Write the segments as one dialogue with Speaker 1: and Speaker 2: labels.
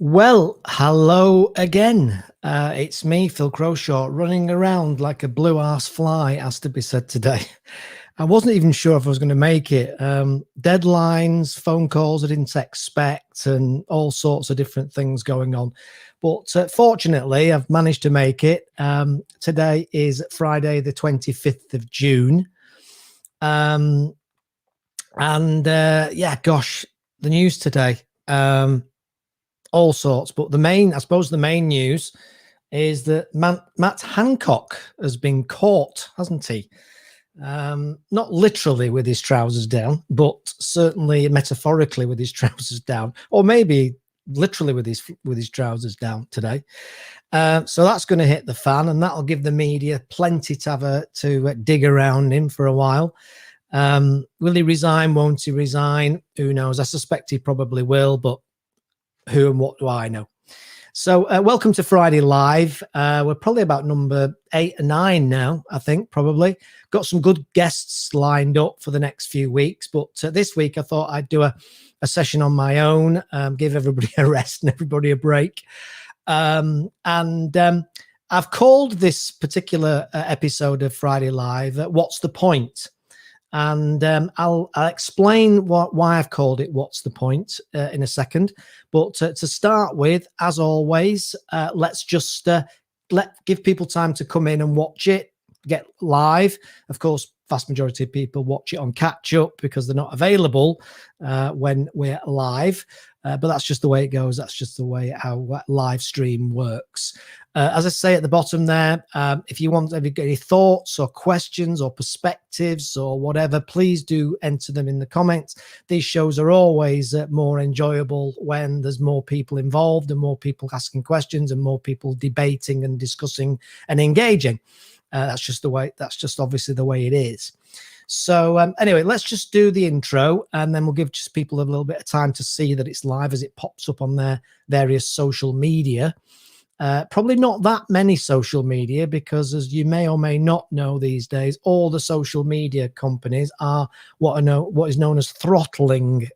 Speaker 1: Well, hello again. It's me, Phil Crowshaw, running around like a blue-ass fly, has to be said today. I wasn't even sure if I was going to make it. Deadlines, phone calls I didn't expect, and all sorts of different things going on. But fortunately, I've managed to make it. Today is Friday, the 25th of June. Yeah, gosh, the news today. All sorts, but the main news is that Matt Hancock has been caught, hasn't he? Not literally with his trousers down, but certainly metaphorically with his trousers down, or maybe literally with his trousers down today. So that's going to hit the fan, and that'll give the media plenty to dig around him for a while. Will he resign? Won't he resign? Who knows? I suspect he probably will, but who and what do I know? So welcome to Friday Live. We're probably about number 8 or 9 now, I think, probably. Got some good guests lined up for the next few weeks. But this week I thought I'd do a session on my own, give everybody a rest and everybody a break. I've called this particular episode of Friday Live, What's the Point? And I'll explain why I've called it What's the Point in a second. But to start with, as always, let's just give people time to come in and watch it, get live. Of course, vast majority of people watch it on catch up because they're not available when we're live. But that's just the way it goes. That's just the way our live stream works. As I say at the bottom there, if you got any thoughts or questions or perspectives or whatever, please do enter them in the comments. These shows are always more enjoyable when there's more people involved and more people asking questions and more people debating and discussing and engaging. That's just obviously the way it is. So anyway, let's just do the intro and then we'll give just people a little bit of time to see that it's live as it pops up on their various social media. Probably not that many social media because, as you may or may not know these days, all the social media companies are what is known as throttling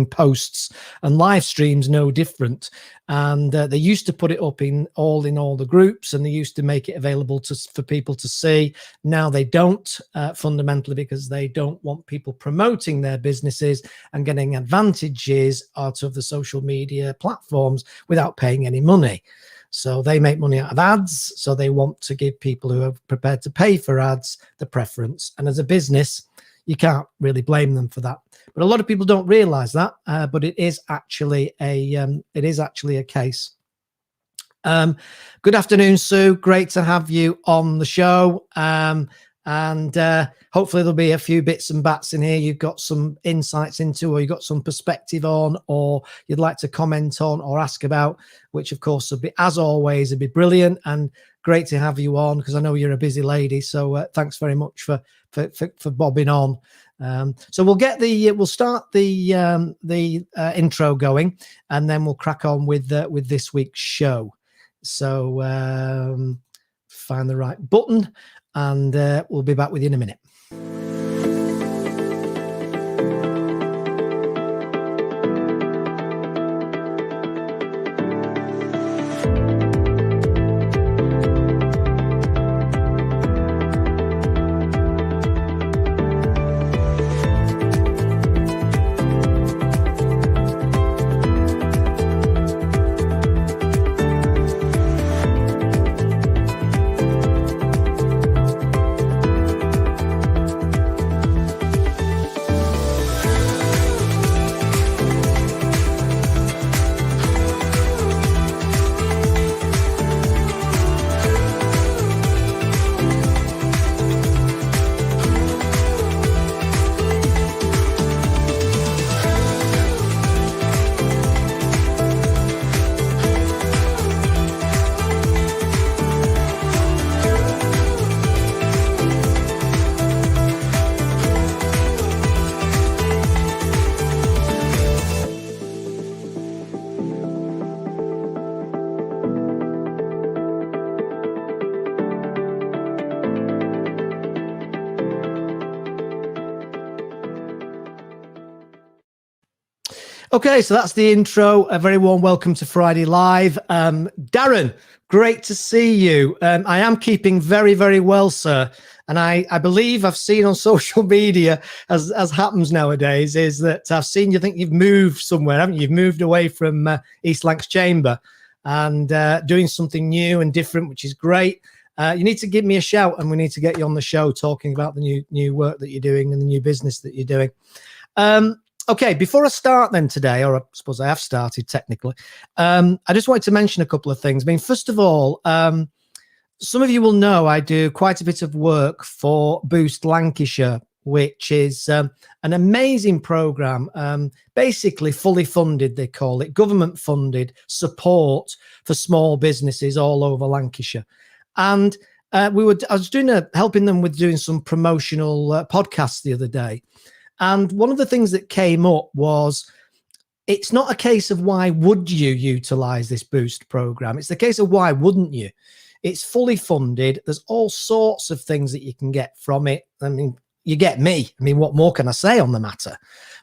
Speaker 1: posts, and live streams no different. And they used to put it up in all the groups, and they used to make it available for people to see. Now they don't, fundamentally because they don't want people promoting their businesses and getting advantages out of the social media platforms without paying any money. So they make money out of ads, so they want to give people who are prepared to pay for ads the preference. And as a business, you can't really blame them for that. But a lot of people don't realize that, but it is actually a case. Good afternoon, Sue. Great to have you on the show. And hopefully there'll be a few bits and bats in here you've got some insights into, or you've got some perspective on, or you'd like to comment on or ask about, which of course would be, as always, would be brilliant and great to have you on because I know you're a busy lady. So thanks very much for bobbing on. So we'll start the intro going, and then we'll crack on with this week's show. So find the right button, and we'll be back with you in a minute. Okay, so that's the intro. A very warm welcome to Friday Live. Darren, great to see you. I am keeping very, very well, sir. And I believe I've seen on social media, as happens nowadays, is that I've seen you think you've moved somewhere, haven't you? You've moved away from East Lancs Chamber and doing something new and different, which is great. You need to give me a shout and we need to get you on the show talking about the new work that you're doing and the new business that you're doing. Okay, before I start then today, or I suppose I have started technically, I just wanted to mention a couple of things. I mean, first of all, some of you will know I do quite a bit of work for Boost Lancashire, which is an amazing program, basically fully funded, they call it, government funded support for small businesses all over Lancashire. And I was helping them with doing some promotional podcasts the other day. And one of the things that came up was, it's not a case of why would you utilize this Boost program. It's the case of why wouldn't you? It's fully funded. There's all sorts of things that you can get from it. I mean, you get me. I mean, what more can I say on the matter?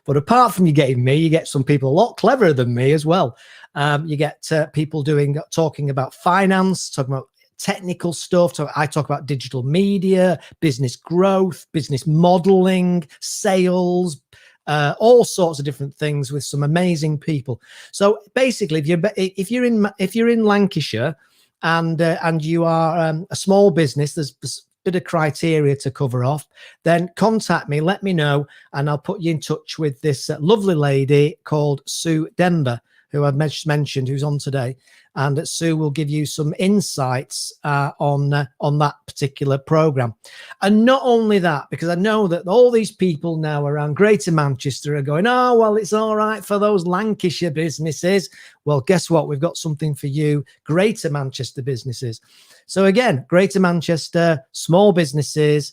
Speaker 1: But apart from you getting me, you get some people a lot cleverer than me as well. You get people talking about finance, talking about technical stuff. So I talk about digital media, business growth, business modeling, sales, all sorts of different things with some amazing people. So basically, if you're in Lancashire and you are a small business, there's a bit of criteria to cover off, then contact me, let me know, and I'll put you in touch with this lovely lady called Sue Denver, who I've mentioned, who's on today. And Sue will give you some insights on that particular program. And not only that, because I know that all these people now around Greater Manchester are going, oh, well, it's all right for those Lancashire businesses. Well, guess what? We've got something for you, Greater Manchester businesses. So again, Greater Manchester, small businesses,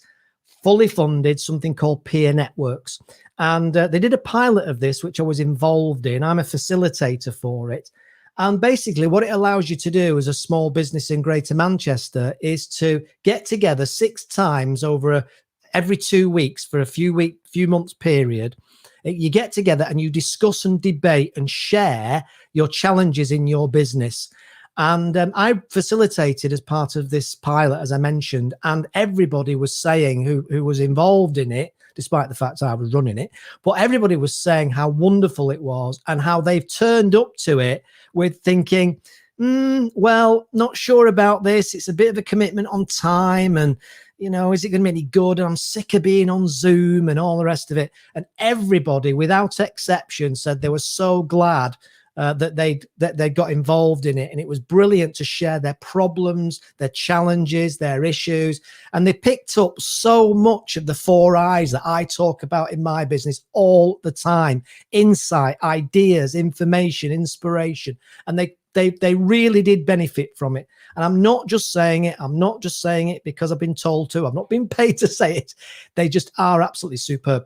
Speaker 1: fully funded, something called Peer Networks. And they did a pilot of this, which I was involved in. I'm a facilitator for it. And basically what it allows you to do as a small business in Greater Manchester is to get together 6 times over every 2 weeks for a few months period. You get together and you discuss and debate and share your challenges in your business. And I facilitated as part of this pilot, as I mentioned, and everybody was saying who was involved in it, despite the fact I was running it, but everybody was saying how wonderful it was and how they've turned up to it with thinking, well, not sure about this. It's a bit of a commitment on time. And, you know, is it going to be any good? I'm sick of being on Zoom and all the rest of it. And everybody, without exception, said they were so glad that they got involved in it. And it was brilliant to share their problems, their challenges, their issues. And they picked up so much of the 4 I's that I talk about in my business all the time: insight, ideas, information, inspiration. And they really did benefit from it. And I'm not just saying it. I'm not just saying it because I've been told to. I'm not being paid to say it. They just are absolutely superb.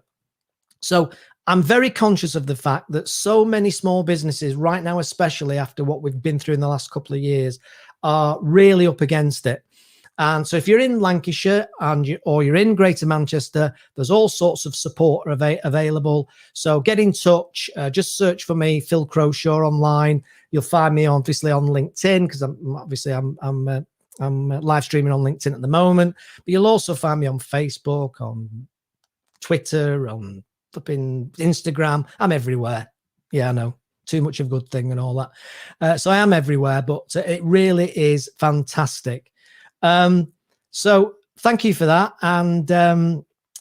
Speaker 1: So I'm very conscious of the fact that so many small businesses right now, especially after what we've been through in the last couple of years, are really up against it. And so if you're in Lancashire or you're in Greater Manchester, there's all sorts of support available. So get in touch. Just search for me, Phil Crowshaw, online. You'll find me obviously on LinkedIn, because I'm live streaming on LinkedIn at the moment. But you'll also find me on Facebook, on Twitter, on flipping Instagram. I'm everywhere. Yeah, I know, too much of a good thing and all that. So I am everywhere, but it really is fantastic. So thank you for that. And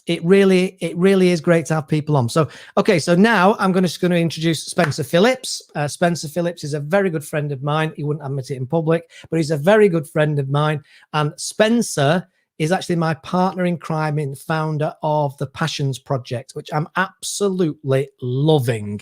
Speaker 1: it really is great to have people on. So, okay, so now I'm just going to introduce Spencer Phillips. Spencer Phillips is a very good friend of mine. He wouldn't admit it in public, but he's a very good friend of mine. And Spencer is actually my partner in crime and founder of the Passions Project, which I'm absolutely loving.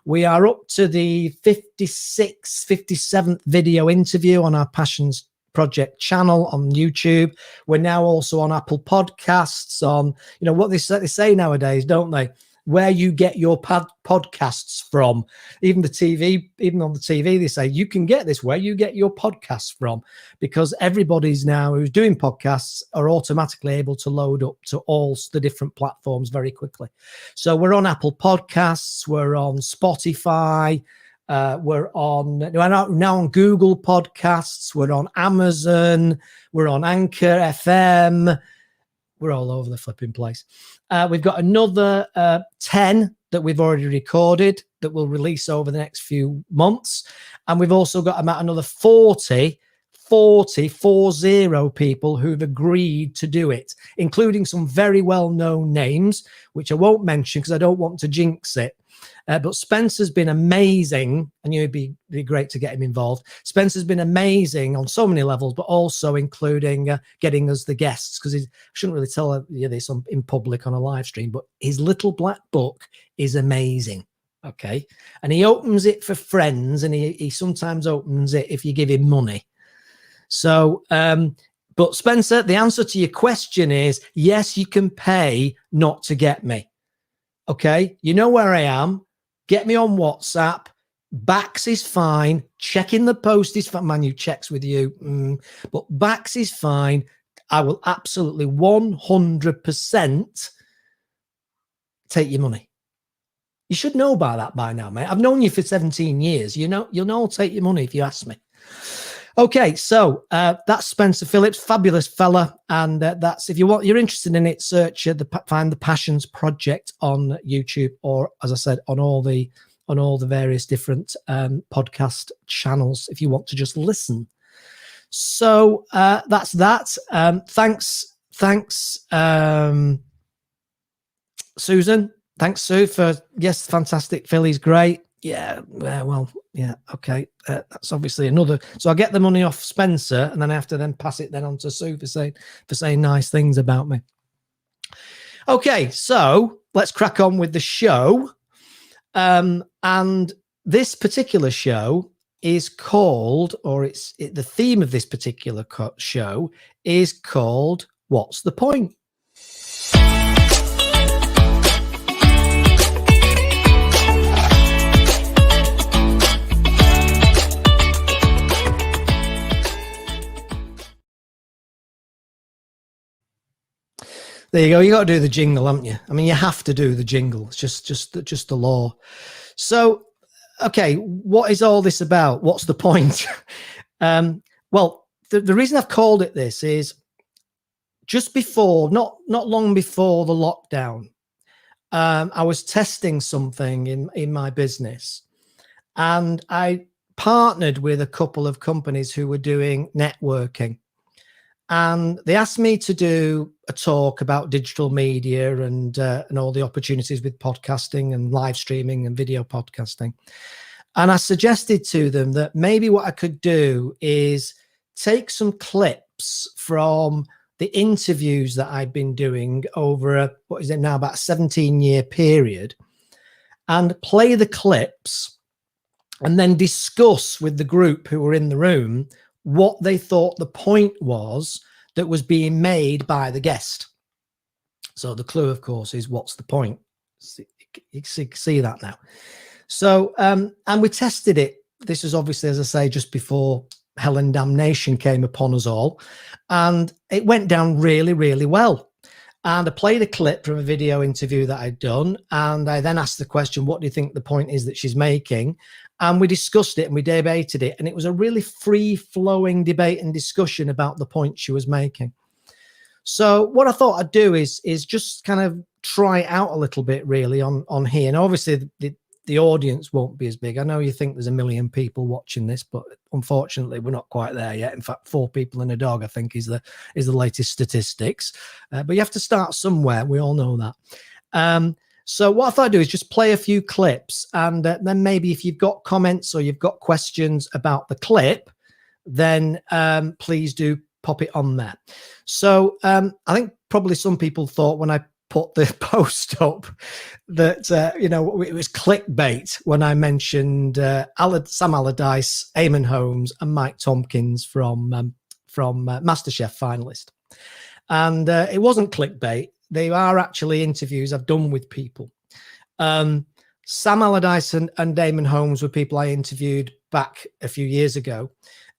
Speaker 1: We are up to the 57th video interview on our Passions Project channel on YouTube. We're now also on Apple Podcasts, on, you know, what they say nowadays, don't they? where you get your podcasts from. Even on the TV, they say you can get this where you get your podcasts from, because everybody's now who's doing podcasts are automatically able to load up to all the different platforms very quickly. So we're on Apple Podcasts, we're on Spotify, we're now on Google Podcasts, we're on Amazon, we're on Anchor FM. We're all over the flipping place. We've got another 10 that we've already recorded that will release over the next few months. And we've also got about another 40 people who've agreed to do it, including some very well-known names, which I won't mention because I don't want to jinx it. But Spencer's been amazing, and it'd be great to get him involved. Spencer's been amazing on so many levels, but also including getting us the guests, because I shouldn't really tell you this in public on a live stream, but his little black book is amazing. Okay. And he opens it for friends, and he sometimes opens it if you give him money. So, but Spencer, the answer to your question is yes, you can pay not to get me. Okay. You know where I am. Get me on WhatsApp. Backs is fine. Checking the post is fine. Man, you checks with you. But backs is fine. I will absolutely 100% take your money. You should know about that by now, mate. I've known you for 17 years. You'll know I'll take your money if you ask me. Okay, so that's Spencer Phillips, fabulous fella, and that's, if you're interested in it, search find the Passions Project on YouTube, or as I said, on all the various different podcast channels if you want to just listen. So that's that. Thanks, Susan. Thanks, Sue, for yes, fantastic. Philly's great. Yeah, well, yeah, okay. That's obviously another. So I get the money off Spencer, and then I have to then pass it then on to Sue for saying nice things about me. Okay, so let's crack on with the show. And this particular show is called, the theme of this particular show is called "What's the Point?" There you go. You got to do the jingle, haven't you? I mean, you have to do the jingle. It's just the law. So, okay, what is all this about? What's the point? Well, the reason I've called it this is just before, not long before the lockdown, I was testing something in my business, and I partnered with a couple of companies who were doing networking. And they asked me to do a talk about digital media and all the opportunities with podcasting and live streaming and video podcasting. And I suggested to them that maybe what I could do is take some clips from the interviews that I'd been doing over about a 17-year period, and play the clips and then discuss with the group who were in the room what they thought the point was that was being made by the guest. So the clue, of course, is what's the point? You see that now. So, and we tested it. This is obviously, as I say, just before hell and damnation came upon us all. And it went down really, really well. And I played a clip from a video interview that I'd done. And I then asked the question, what do you think the point is that she's making? And we discussed it and we debated it. And it was a really free-flowing debate and discussion about the point she was making. So what I thought I'd do is just kind of try it out a little bit, really, on here. And obviously, the audience won't be as big. I know you think there's 1 million people watching this, but unfortunately, we're not quite there yet. In fact, 4 people and a dog, I think, is the latest statistics. But you have to start somewhere. We all know that. So what I thought I'd do is just play a few clips, and then maybe if you've got comments or you've got questions about the clip, then please do pop it on there. So I think probably some people thought when I put the post up that, it was clickbait when I mentioned Sam Allardyce, Eamonn Holmes and Mike Tomkins from MasterChef finalist. And it wasn't clickbait. They are actually interviews I've done with people. Sam Allardyce and Eamonn Holmes were people I interviewed back a few years ago.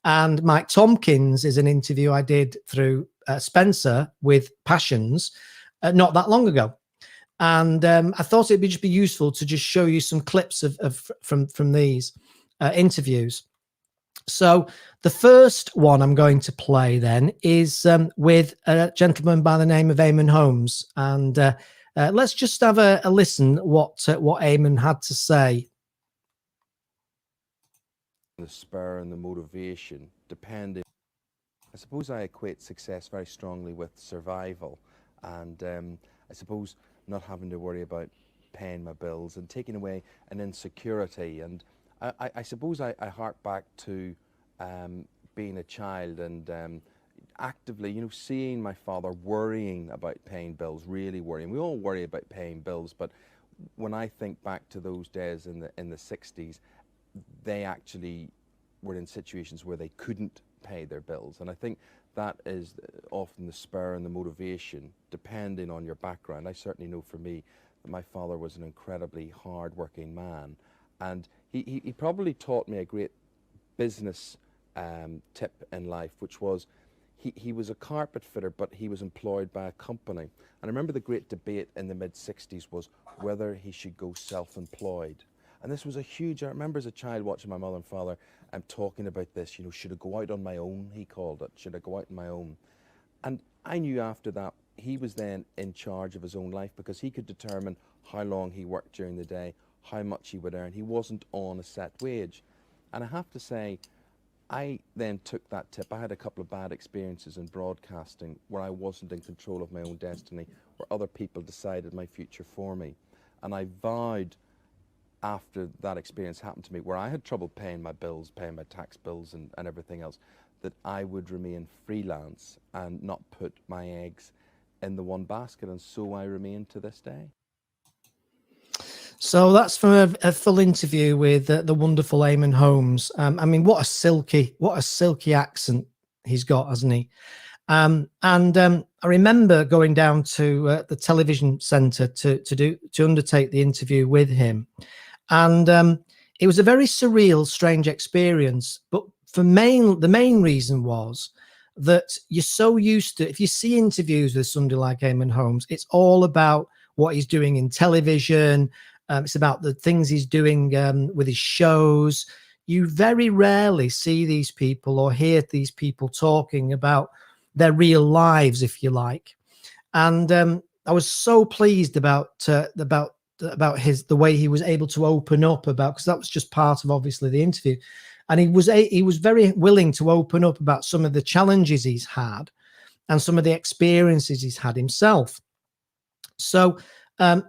Speaker 1: And Mike Tomkins is an interview I did through Spencer with Passions not that long ago. And I thought it'd just be useful to just show you some clips from these interviews. So the first one I'm going to play then is with a gentleman by the name of Eamonn Holmes. And let's just have a listen what Eamonn had to say.
Speaker 2: The spur and the motivation, depending. I suppose I equate success very strongly with survival, and I suppose not having to worry about paying my bills and taking away an insecurity. And I suppose I hark back to being a child and actively, you know, seeing my father worrying about paying bills, really worrying. We all worry about paying bills, but when I think back to those days in the 60s, they actually were in situations where they couldn't pay their bills. And I think that is often the spur and the motivation, depending on your background. I certainly know for me that my father was an incredibly hard-working man, and he probably taught me a great business tip in life, which was he was a carpet fitter, but he was employed by a company. And I remember the great debate in the mid-60s was whether he should go self-employed. And this was a huge, I remember as a child watching my mother and father talking about this, you know, should I go out on my own, he called it, should I go out on my own? And I knew after that he was then in charge of his own life, because he could determine how long he worked during the day, how much he would earn. He wasn't on a set wage. And I have to say, I then took that tip. I had a couple of bad experiences in broadcasting where I wasn't in control of my own destiny, where other people decided my future for me. And I vowed, after that experience happened to me, where I had trouble paying my bills, paying my tax bills and everything else, that I would remain freelance and not put my eggs in the one basket. And so I remain to this day.
Speaker 1: So that's from a full interview with the wonderful Eamonn Holmes. I mean, what a silky accent he's got, hasn't he? I remember going down to the television centre to undertake the interview with him, and it was a very surreal, strange experience. But the main reason was that you're so used to, if you see interviews with somebody like Eamonn Holmes, it's all about what he's doing in television. It's about the things he's doing with his shows. You very rarely see these people or hear these people talking about their real lives, if you like. And I was so pleased about the way he was able to open up about, because that was just part of obviously the interview, and he was very willing to open up about some of the challenges he's had and some of the experiences he's had himself. So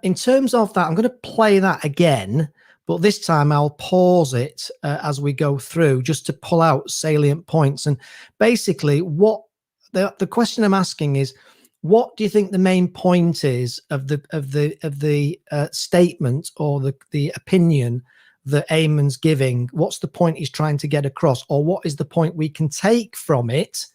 Speaker 1: in terms of that, I'm going to play that again, but this time I'll pause it as we go through, just to pull out salient points. And basically, what the question I'm asking is, what do you think the main point is of the statement or the opinion that Eamonn's giving? What's the point he's trying to get across, or what is the point we can take from it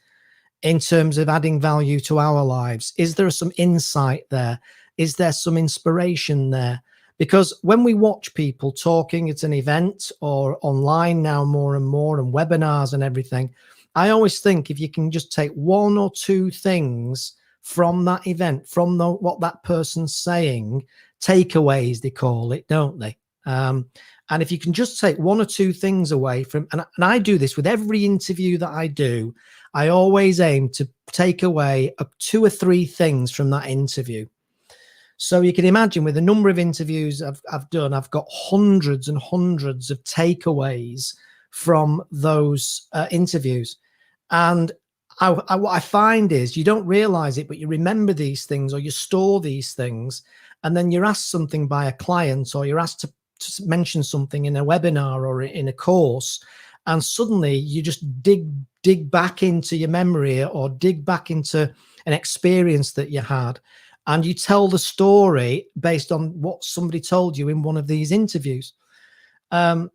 Speaker 1: in terms of adding value to our lives? Is there some insight there? Is there some inspiration there? Because when we watch people talking at an event or online now more and more, and webinars and everything, I always think if you can just take one or two things from that event, from what that person's saying, takeaways they call it, don't they? And if you can just take one or two things away from, and I do this with every interview that I do, I always aim to take away 2 or 3 things from that interview. So you can imagine, with the number of interviews I've done, I've got hundreds and hundreds of takeaways from those interviews. And what I find is, you don't realize it, but you remember these things, or you store these things, and then you're asked something by a client, or you're asked to mention something in a webinar or in a course, and suddenly you just dig back into your memory, or dig back into an experience that you had, and you tell the story based on what somebody told you in one of these interviews. You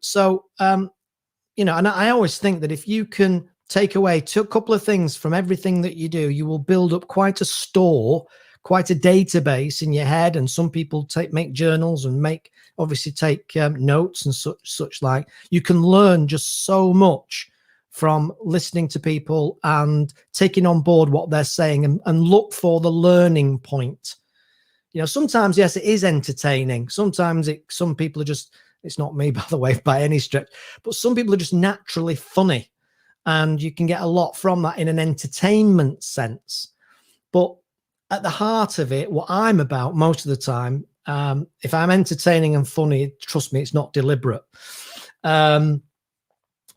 Speaker 1: know, and I always think that if you can take away a couple of things from everything that you do, you will build up quite a store, quite a database in your head, and some people make journals and obviously take notes and such like. You can learn just so much from listening to people and taking on board what they're saying, and look for the learning point. Sometimes, yes, it is entertaining. Sometimes some people are just, it's not me, by the way, by any stretch, but some people are just naturally funny, and you can get a lot from that in an entertainment sense. But at the heart of it, what I'm about most of the time, if I'm entertaining and funny, trust me, it's not deliberate.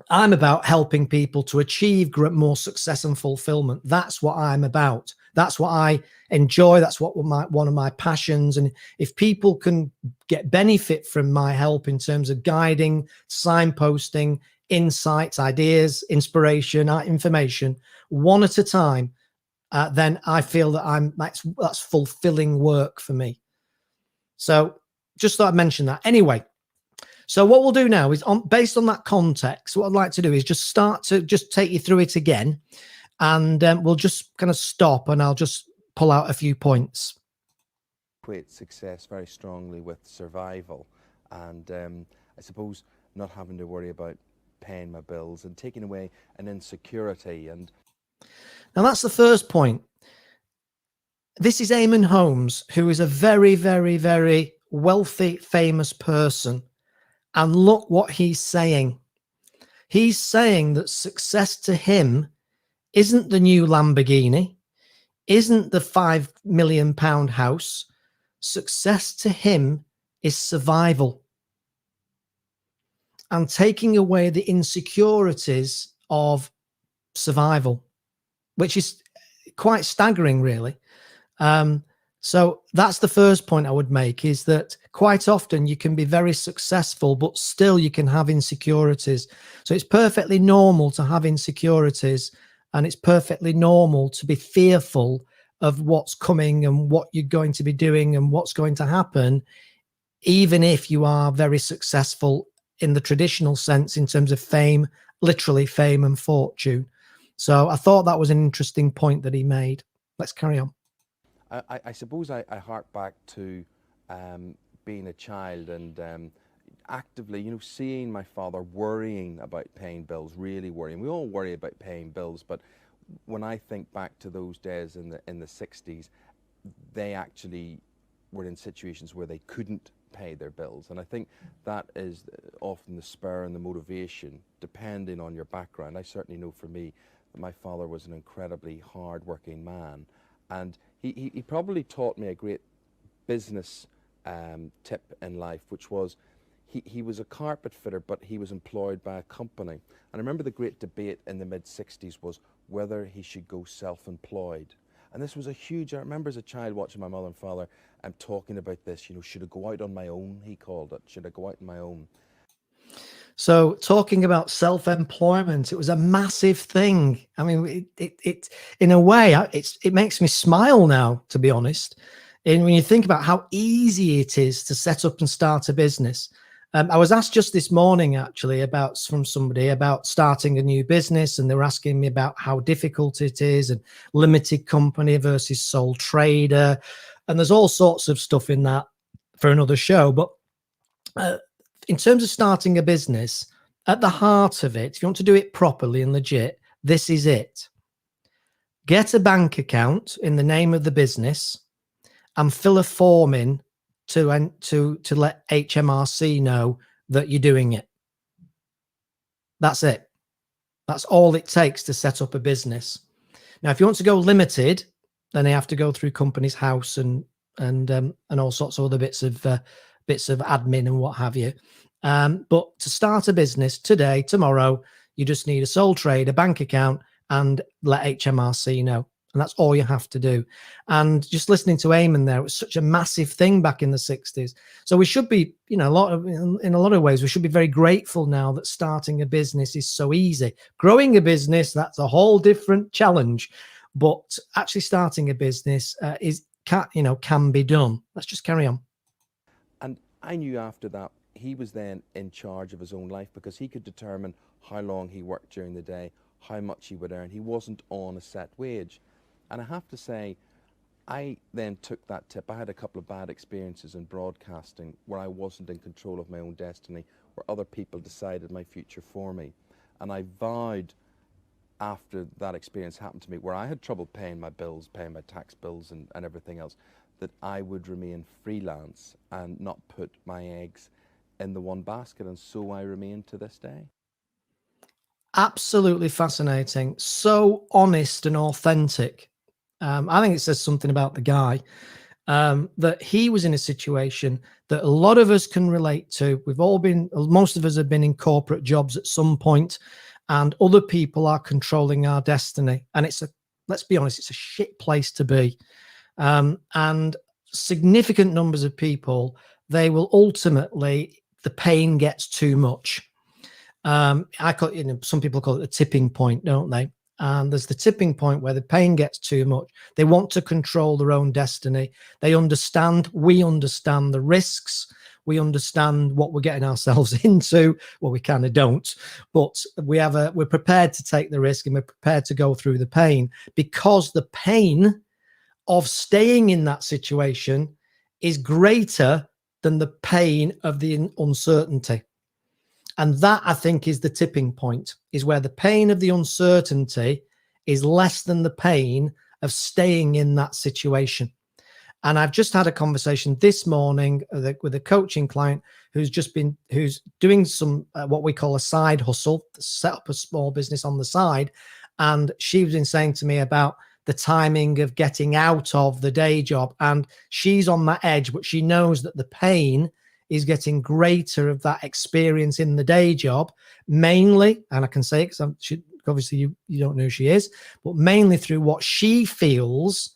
Speaker 1: I'm about helping people to achieve more success and fulfillment. That's what I'm about. That's what I enjoy. That's what one of my passions. And if people can get benefit from my help in terms of guiding, signposting, insights, ideas, inspiration, information, one at a time, then I feel that that's fulfilling work for me. So just thought I'd mention that. Anyway, so what we'll do now is, based on that context, what I'd like to do is just start to just take you through it again, and we'll just kind of stop, and I'll just pull out a few points.
Speaker 2: Equate success very strongly with survival, and I suppose not having to worry about paying my bills and taking away an insecurity. And
Speaker 1: now that's the first point. This is Eamonn Holmes, who is a very, very, very wealthy, famous person. And look what he's saying. He's saying that success to him isn't the new Lamborghini, isn't the £5 million house. Success to him is survival, and taking away the insecurities of survival, which is quite staggering, really. So that's the first point I would make, is that quite often you can be very successful, but still you can have insecurities. So it's perfectly normal to have insecurities, and it's perfectly normal to be fearful of what's coming and what you're going to be doing and what's going to happen, even if you are very successful in the traditional sense in terms of fame, literally fame and fortune. So I thought that was an interesting point that he made. Let's carry on.
Speaker 2: I suppose I hark back to being a child and actively, seeing my father worrying about paying bills, really worrying. We all worry about paying bills, but when I think back to those days in the 60s, they actually were in situations where they couldn't pay their bills. And I think that is often the spur and the motivation, depending on your background. I certainly know for me that my father was an incredibly hard-working man, and he probably taught me a great business tip in life, which was he was a carpet fitter, but he was employed by a company. And I remember the great debate in the mid-60s was whether he should go self-employed. And this was a huge, I remember as a child watching my mother and father talking about this, should I go out on my own, he called it. Should I go out on my own?
Speaker 1: So talking about self-employment, it was a massive thing. I mean, it in a way, it makes me smile now, to be honest. And when you think about how easy it is to set up and start a business. I was asked just this morning, actually, from somebody about starting a new business, and they were asking me about how difficult it is, and limited company versus sole trader, and there's all sorts of stuff in that for another show. But in terms of starting a business, at the heart of it, if you want to do it properly and legit, this is it. Get a bank account in the name of the business and fill a form in to let HMRC know that you're doing it. That's it. That's all it takes to set up a business. Now, if you want to go limited, then they have to go through Companies House and all sorts of other bits of admin and what have you. But to start a business today, tomorrow, you just need a sole trade, a bank account, and let HMRC know. And that's all you have to do. And just listening to Eamonn there, it was such a massive thing back in the 60s. So we should be, in a lot of ways, we should be very grateful now that starting a business is so easy. Growing a business, that's a whole different challenge. But actually starting a business can be done. Let's just carry on.
Speaker 2: And I knew after that he was then in charge of his own life, because he could determine how long he worked during the day, how much he would earn. He wasn't on a set wage. And I have to say, I then took that tip. I had a couple of bad experiences in broadcasting where I wasn't in control of my own destiny, where other people decided my future for me. And I vowed after that experience happened to me, where I had trouble paying my bills, paying my tax bills and everything else, that I would remain freelance and not put my eggs in the one basket. And so I remain to this day.
Speaker 1: Absolutely fascinating. So honest and authentic. I think it says something about the guy, that he was in a situation that a lot of us can relate to. We've all been, most of us have been in corporate jobs at some point, and other people are controlling our destiny. And let's be honest, it's a shit place to be. And significant numbers of people, they will ultimately, the pain gets too much. I call it, some people call it the tipping point, don't they? And there's the tipping point where the pain gets too much. They want to control their own destiny. We understand the risks. We understand what we're getting ourselves into. Well, we kind of don't, but we're prepared to take the risk, and we're prepared to go through the pain, because the pain of staying in that situation is greater than the pain of the uncertainty. And that, I think, is the tipping point, is where the pain of the uncertainty is less than the pain of staying in that situation. And I've just had a conversation this morning with a coaching client who's doing some what we call a side hustle, set up a small business on the side. And she was saying to me about the timing of getting out of the day job. And she's on that edge, but she knows that the pain is getting greater of that experience in the day job, mainly, and I can say it because obviously you don't know who she is, but mainly through what she feels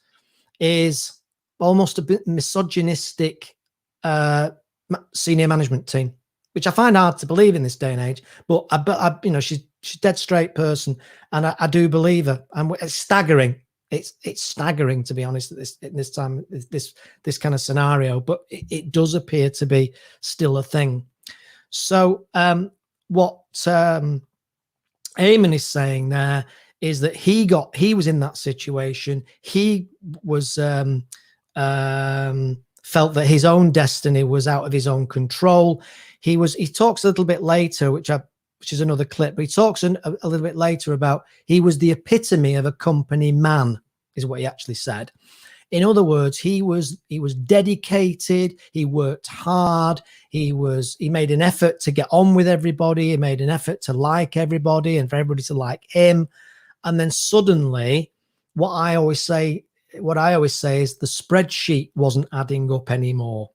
Speaker 1: is almost a bit misogynistic senior management team, which I find hard to believe in this day and age. But she's a dead straight person, and I do believe her, and it's staggering. It's staggering, to be honest, at this time, this kind of scenario, but it does appear to be still a thing. So what Eamonn is saying there is that he was in that situation. He was felt that his own destiny was out of his own control. He talks a little bit later, which is another clip, but he talks a little bit later about he was the epitome of a company man, is what he actually said. In other words, he was dedicated, he worked hard, he made an effort to get on with everybody, he made an effort to like everybody and for everybody to like him. And then suddenly, what I always say is the spreadsheet wasn't adding up anymore.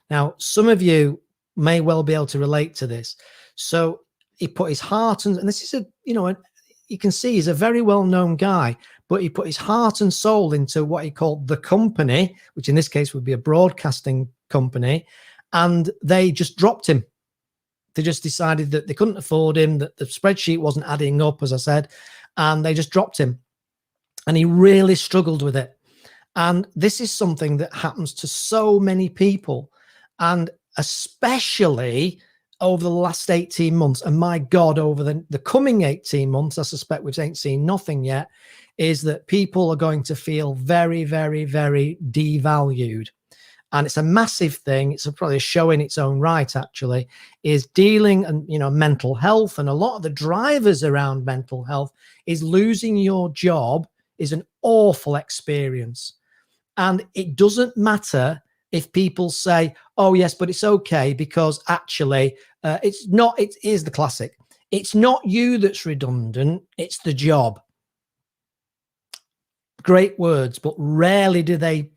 Speaker 1: Now, some of you may well be able to relate to this. So he put his heart, and this is you can see he's a very well-known guy, but he put his heart and soul into what he called the company, which in this case would be a broadcasting company, and they just dropped him. They just decided that they couldn't afford him, that the spreadsheet wasn't adding up, as I said, and they just dropped him. And he really struggled with it. And this is something that happens to so many people, and especially over the last 18 months, and my God, over the coming 18 months, I suspect we ain't seen nothing yet, is that people are going to feel very, very, very devalued. And it's a massive thing. It's probably a show in its own right, actually, is dealing and, mental health. And a lot of the drivers around mental health is losing your job is an awful experience. And it doesn't matter if people say, oh, yes, but it's okay, because actually it's not. It is the classic. It's not you that's redundant. It's the job. Great words, but rarely do they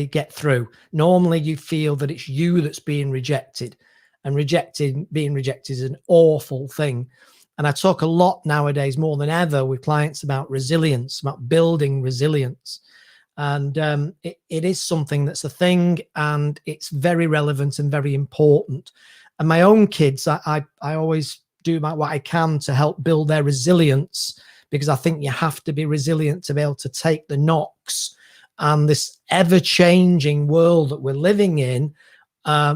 Speaker 1: get through. Normally you feel that it's you that's being rejected, and being rejected is an awful thing. And I talk a lot nowadays, more than ever, with clients about resilience, about building resilience. And it is something that's a thing, and it's very relevant and very important. And my own kids, I always do what I can to help build their resilience, because I think you have to be resilient to be able to take the knocks. And this ever-changing world that we're living in,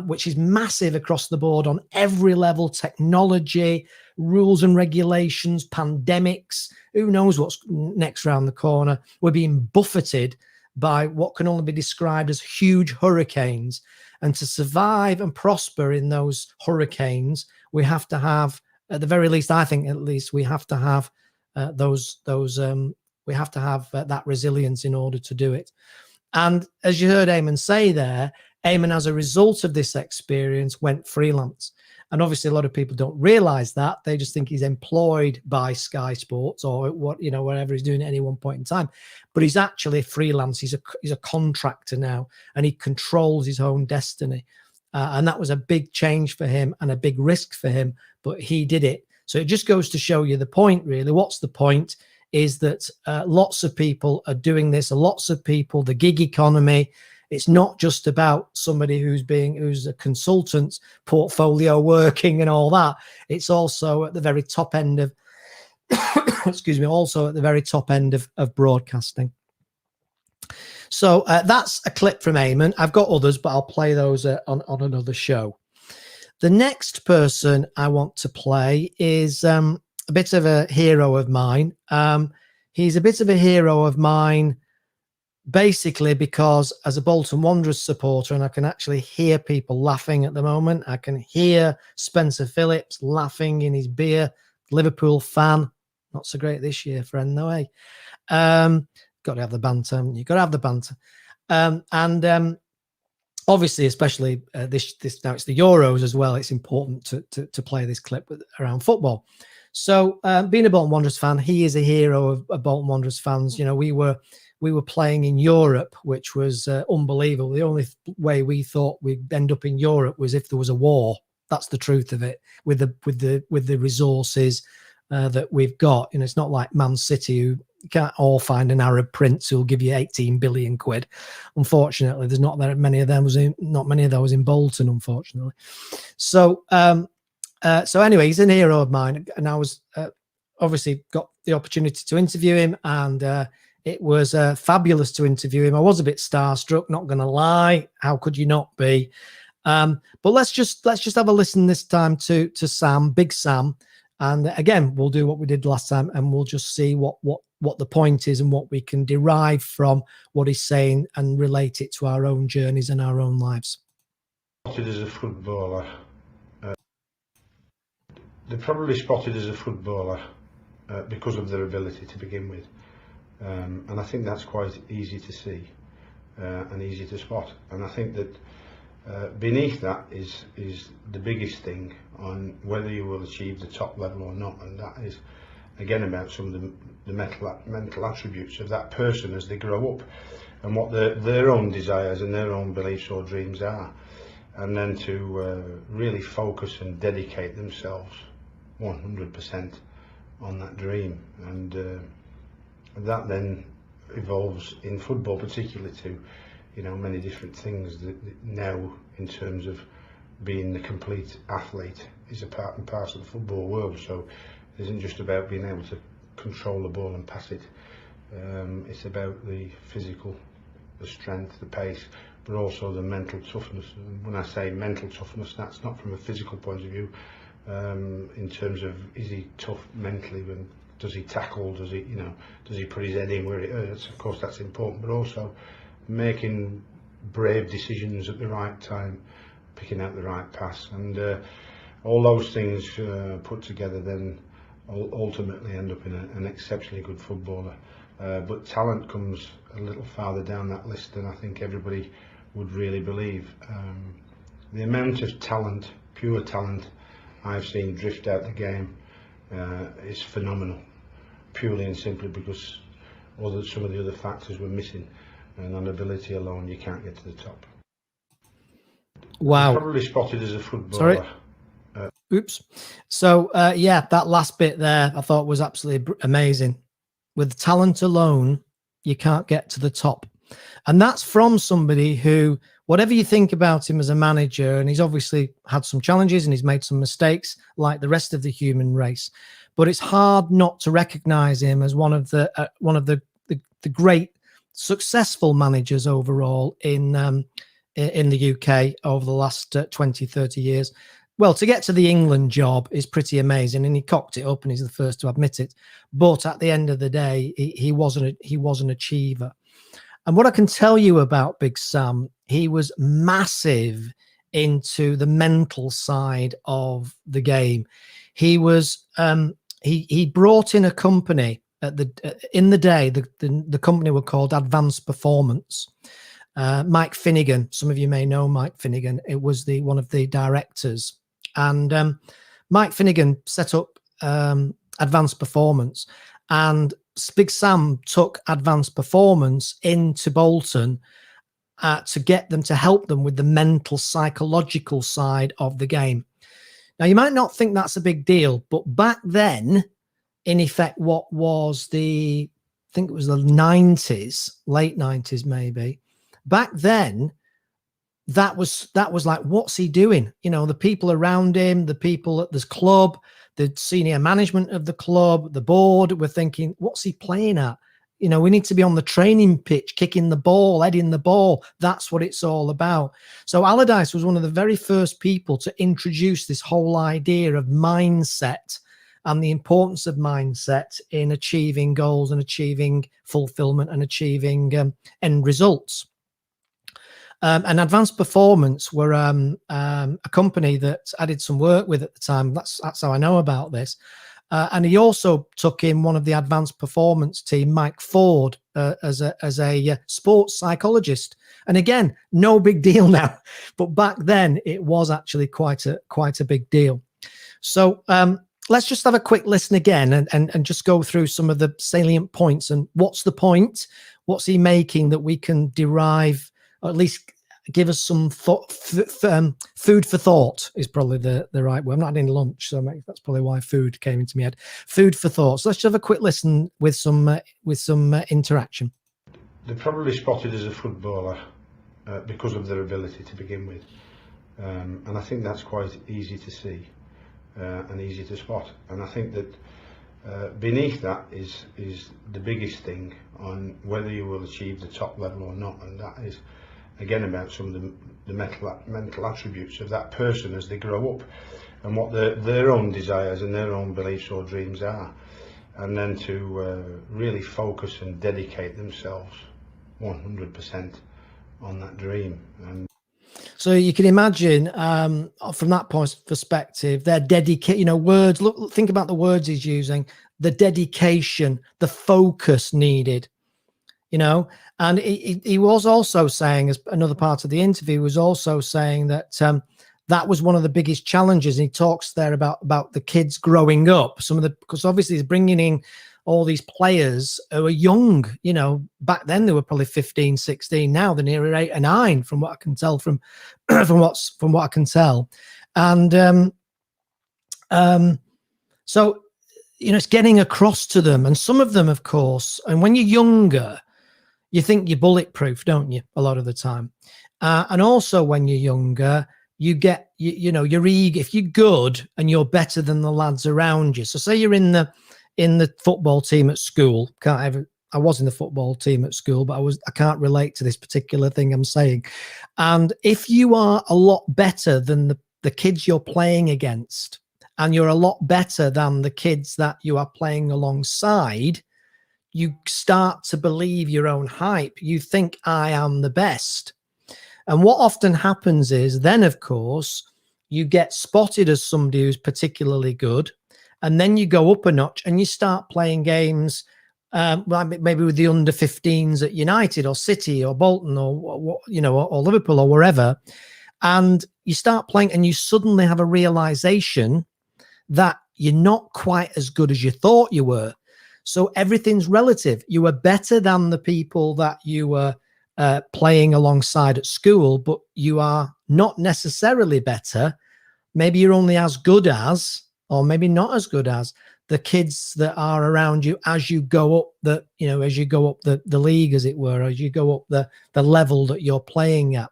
Speaker 1: which is massive across the board on every level: technology, rules and regulations, pandemics. Who knows what's next round the corner? We're being buffeted by what can only be described as huge hurricanes. And to survive and prosper in those hurricanes, we have to have, at the very least, I think at least, we have to have we have to have that resilience in order to do it. And as you heard Eamonn say there, Eamonn, as a result of this experience, went freelance. And obviously, a lot of people don't realize that. They just think he's employed by Sky Sports or what, you know, whatever he's doing at any one point in time. But he's actually freelance. He's a contractor now, and he controls his own destiny. And that was a big change for him and a big risk for him, but he did it. So it just goes to show you the point, really. What's the point? Is that lots of people are doing this. Lots of people, the gig economy. It's not just about somebody who's a consultant, portfolio working and all that. It's also at the very top end of, excuse me, also at the very top end of broadcasting. So that's a clip from Eamonn. I've got others, but I'll play those on another show. The next person I want to play is a bit of a hero of mine. He's a bit of a hero of mine, basically because as a Bolton Wanderers supporter, and I can actually hear people laughing at the moment. I can hear Spencer Phillips laughing in his beer. Liverpool fan. Not so great this year, friend, though, eh? Got to have the banter, haven't you? Got to have the banter. Obviously, especially this now it's the Euros as well. It's important to play this clip around football. So being a Bolton Wanderers fan, he is a hero of Bolton Wanderers fans. You know, we were playing in Europe, which was unbelievable. The only way we thought we'd end up in Europe was if there was a war. That's the truth of it. With the resources that we've got, you know, it's not like Man City, who you can't all find an Arab prince who'll give you 18 billion quid. Unfortunately, there's not that many of them. Not many of those in Bolton, unfortunately. So anyway, he's an hero of mine, and I was obviously got the opportunity to interview him, and it was fabulous to interview him. I was a bit starstruck, not going to lie. How could you not be? But let's just have a listen this time to Sam, Big Sam, and again we'll do what we did last time, and we'll just see what the point is and what we can derive from what he's saying and relate it to our own journeys and our own lives.
Speaker 3: Spotted as a footballer. They're probably spotted as a footballer because of their ability to begin with. And I think that's quite easy to see and easy to spot. And I think that beneath that is the biggest thing on whether you will achieve the top level or not. And that is, again, about some of the mental attributes of that person as they grow up and what their own desires and their own beliefs or dreams are. And then to really focus and dedicate themselves 100% on that dream. And that then evolves in football, particularly to, you know, many different things that now, in terms of being the complete athlete, is a part and parcel of the football world. So it isn't just about being able to control the ball and pass it. It's about the physical, the strength, the pace, but also the mental toughness. And when I say mental toughness, that's not from a physical point of view. In terms of, is he tough mentally? When does he tackle? Does he put his head in where it hurts? Of course, that's important, but also making brave decisions at the right time, picking out the right pass, and all those things put together then ultimately end up in an exceptionally good footballer. But talent comes a little farther down that list than I think everybody would really believe. The amount of talent, pure talent, I've seen drift out the game is phenomenal, purely and simply because some of the other factors were missing, and on ability alone you can't get to the top.
Speaker 1: Wow.
Speaker 3: Probably spotted as a footballer.
Speaker 1: Sorry. Oops. So yeah, that last bit there I thought was absolutely amazing. With talent alone, you can't get to the top. And that's from somebody who, whatever you think about him as a manager, and he's obviously had some challenges and he's made some mistakes like the rest of the human race, but it's hard not to recognize him as one of the great successful managers overall in in the UK over the last 20, 30 years. Well, to get to the England job is pretty amazing, and he cocked it up, and he's the first to admit it. But at the end of the day, he was an achiever. And what I can tell you about Big Sam, he was massive into the mental side of the game. He was he brought in a company in the day. The company were called Advanced Performance. Mike Finnegan, some of you may know Mike Finnegan. It was one of the directors. And Mike Finnegan set up Advanced Performance, and Big Sam took Advanced Performance into Bolton to get them to help them with the mental, psychological side of the game. Now, you might not think that's a big deal, but back then, in effect, what was I think it was the 90s, late 90s maybe. Back then, that was like, what's he doing? You know, the people around him, the people at this club, the senior management of the club, the board were thinking, what's he playing at? You know, we need to be on the training pitch, kicking the ball, heading the ball. That's what it's all about. So Allardyce was one of the very first people to introduce this whole idea of mindset and the importance of mindset in achieving goals and achieving fulfillment and achieving end results. And Advanced Performance were a company that I did some work with at the time. That's how I know about this. And he also took in one of the Advanced Performance team, Mike Ford, as a sports psychologist. And again, no big deal now, but back then it was actually quite a big deal. So let's just have a quick listen again and just go through some of the salient points and what's the point, what's he making that we can derive, or at least give us some food for thought is probably the right word. I'm not having lunch, so that's probably why food came into my head. Food for thought. So let's just have a quick listen with some interaction.
Speaker 3: They're probably spotted as a footballer because of their ability to begin with, and I think that's quite easy to see and easy to spot. And I think that beneath that is the biggest thing on whether you will achieve the top level or not, and that is again about some of the mental attributes of that person as they grow up and what their own desires and their own beliefs or dreams are, and then to really focus and dedicate themselves 100% on that dream. And
Speaker 1: so you can imagine from that perspective, their dedication, words, think about the words he's using, the dedication, the focus needed. And he was also saying, as another part of the interview, was also saying that that was one of the biggest challenges. And he talks there about the kids growing up, because obviously he's bringing in all these players who are young. Back then they were probably 15, 16. Now they're nearer 8 or 9, from what I can tell from what I can tell. And so it's getting across to them, and some of them, of course. And when you're younger, you think you're bulletproof, don't you? A lot of the time. And also when you're younger, you get, you're eager. If you're good and you're better than the lads around you. So say you're in the football team at school. I was in the football team at school, but I can't relate to this particular thing I'm saying. And if you are a lot better than the kids you're playing against, and you're a lot better than the kids that you are playing alongside, you start to believe your own hype. You think, I am the best. And what often happens is then, of course, you get spotted as somebody who's particularly good. And then you go up a notch and you start playing games, maybe with the under 15s at United or City or Bolton or Liverpool or wherever. And you start playing and you suddenly have a realization that you're not quite as good as you thought you were. So everything's relative. You were better than the people that you were playing alongside at school, but you are not necessarily better. Maybe you're only as good as, or maybe not as good as, the kids that are around you as you go up the league, as it were, as you go up the level that you're playing at.